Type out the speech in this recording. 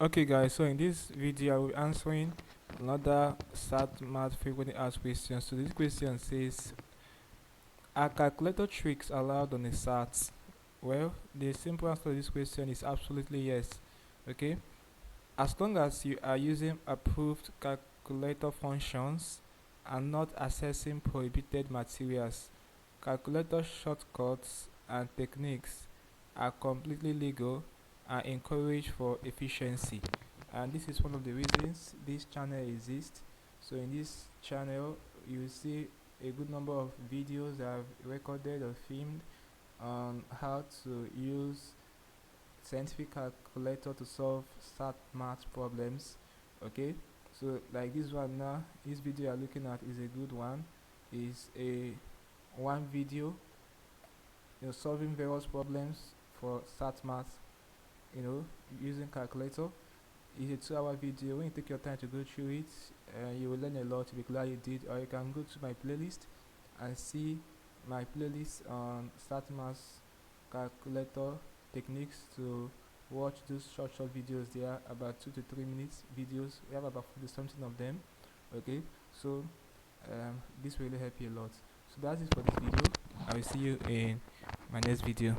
Okay guys, so in this video I will be answering another SAT math frequently asked questions. So this question says, are calculator tricks allowed on a SAT? Well, the simple answer to this question is absolutely yes. Okay, as long as you are using approved calculator functions and not accessing prohibited materials, calculator shortcuts and techniques are completely legal and encouraged for efficiency. And this is one of the reasons this channel exists. So in this channel, you will see a good number of videos that I've recorded or filmed on how to use scientific calculator to solve SAT math problems. Okay, so like this one now, this video you're looking at is a good one. Is a one video, solving various problems for SAT math, using calculator. It's a 2 hour video. When you take your time to go through it, you will learn a lot. You'll be glad you did. Or you can go to my playlist and see my playlist on SAT math calculator techniques to watch those short videos. They are about 2 to 3 minutes videos. We have about 40 something of them. Okay, so this will really help you a lot. So that's it for this video. I will see you in my next video.